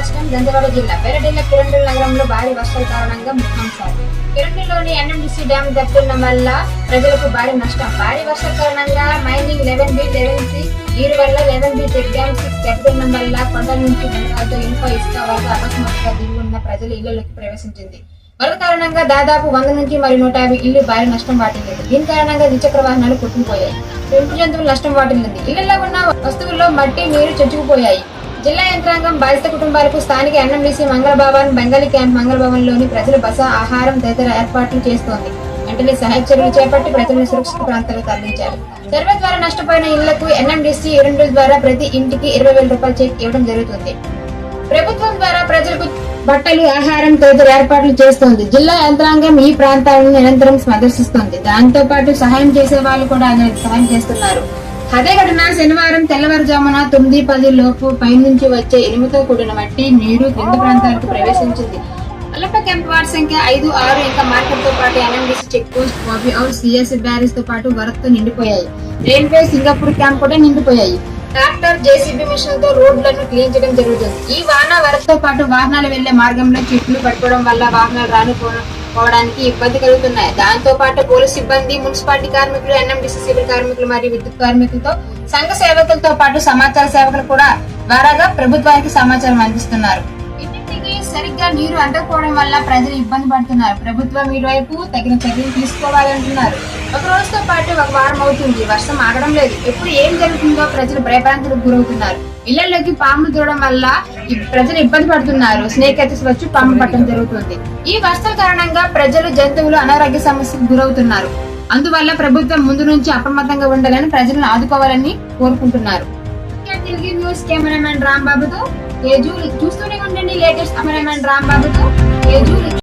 రాష్ట్రం దంతెవాడ జిల్లా పేరడెల్ల కిరండల్ నగరంలో భారీ వర్షాల కారణంగా ముఖ్యాంశాలు. కిరండల్లోని ఎన్ఎండిసి డ్యాం దెబ్బతిన్న వల్ల ప్రజలకు భారీ నష్టం. భారీ వర్షాల కారణంగా మైనింగ్ 11B 11C నీరు వల్ల 11B చెక్ డ్యాం 6 దెబ్బతిన్న వల్ల కొండల నుంచి బంగారుతో ఇనుప ఇసుక వరద అకస్మాత్తుగా దిగి ఉన్న ప్రజల ఇళ్లలోకి ప్రవేశించింది. వరద కారణంగా దాదాపు 100 నుంచి మరి 150 ఇళ్లు భారీ నష్టం వాటిల్లింది. దీని కారణంగా ద్విచక్ర వాహనాలు కొట్టుకుపోయాయి. పెంపు జంతువులు నష్టం వాటిల్లింది. ఇళ్లలో ఉన్న వస్తువుల్లో మట్టి నీరు చొచ్చుకుపోయాయి. జిల్లా యంత్రాంగం బాధిత కుటుంబాలకు స్థానిక ఎన్ఎండిసి మంగళభవన్ బెంగాలీ క్యాంప్ మంగళభవన్లోని ప్రజలు బస, ఆహారం తదితర ఏర్పాట్లు చేస్తోంది. వెంటనే సహాయ చర్యలు చేపట్టి ప్రజలను సురక్షిత ప్రాంతాలకు తరలించారు. సర్వే ద్వారా నష్టపోయిన ఇళ్లకు ఎన్ఎండిసి కిరండల్ ద్వారా ప్రతి ఇంటికి 20,000 రూపాయల చెక్ ఇవ్వడం జరుగుతుంది. ప్రభుత్వం ద్వారా ప్రజలకు బట్టలు, ఆహారం తదితర ఏర్పాట్లు చేస్తోంది. జిల్లా యంత్రాంగం ఈ ప్రాంతాలను నిరంతరం సందర్శిస్తోంది. దాంతో పాటు సహాయం చేసే వాళ్ళు కూడా అందరికి సహాయం చేస్తున్నారు. అదే ఘటన శనివారం తెల్లవారుజామున 9:10 లోపు పైనుంచి వచ్చే ఇనుముతో కూడిన మట్టి నీరు కింది ప్రాంతాలకు ప్రవేశించింది. అల్లప్ప క్యాంప్ వార్డ్ సంఖ్య 5, 6 ఇంకా మార్కెట్ తో పాటు NMDC check post, Bobby house, CSC barrage తో పాటు వరదతో నిండిపోయాయి. రైల్వే, సింగపూర్ క్యాంప్ కూడా నిండిపోయాయి. ట్రాక్టర్, జేసీబీ మిషన్ తో రోడ్లను క్లీన్ చేయడం జరుగుతుంది. ఈ వాన వరదతో పాటు వాహనాలు వెళ్లే మార్గంలో చెట్లు పడిపోవడం వల్ల వాహనాలు రానుకోవడానికి ఇబ్బంది కలుగుతున్నాయి. దాంతో పాటు పోలీసు సిబ్బంది, మున్సిపాలిటీ కార్మికులు, ఎన్ఎండిసి సివిల్ కార్మికులు మరియు విద్యుత్ కార్మికులతో సంఘ సేవకులతో పాటు సమాచార సేవకులు కూడా ద్వారాగా ప్రభుత్వానికి సమాచారం అందిస్తున్నారు. ఇంటింటికి సరిగ్గా నీరు అందకపోవడం వల్ల ప్రజలు ఇబ్బంది పడుతున్నారు. ప్రభుత్వం ఇటువైపు తగిన చర్యలు తీసుకోవాలంటున్నారు. ఒక రోజుతో పాటు ఒక వారం అవుతుంది. వర్షం ఆగడం లేదు. ఎప్పుడు ఏం జరుగుతుందో ప్రజలు భయభ్రాంతులకు గురవుతున్నారు. ఇళ్లలోకి పాములు దూరడం వల్ల ప్రజలు ఇబ్బంది పడుతున్నారు. స్నేక్ అయితే వచ్చి పాము పట్టడం జరుగుతుంది. ఈ వర్షాల కారణంగా ప్రజలు, జంతువులు అనారోగ్య సమస్యలకు గురవుతున్నారు. అందువల్ల ప్రభుత్వం ముందు నుంచి అప్రమత్తంగా ఉండాలని, ప్రజలను ఆదుకోవాలని కోరుకుంటున్నారు. తెలుగు న్యూస్ కెమెరామెన్ రాంబాబుతో తేజు. చూస్తూనే ఉండండి లేటెస్ట్ కెమెరామెన్ రాంబాబుతో తేజు.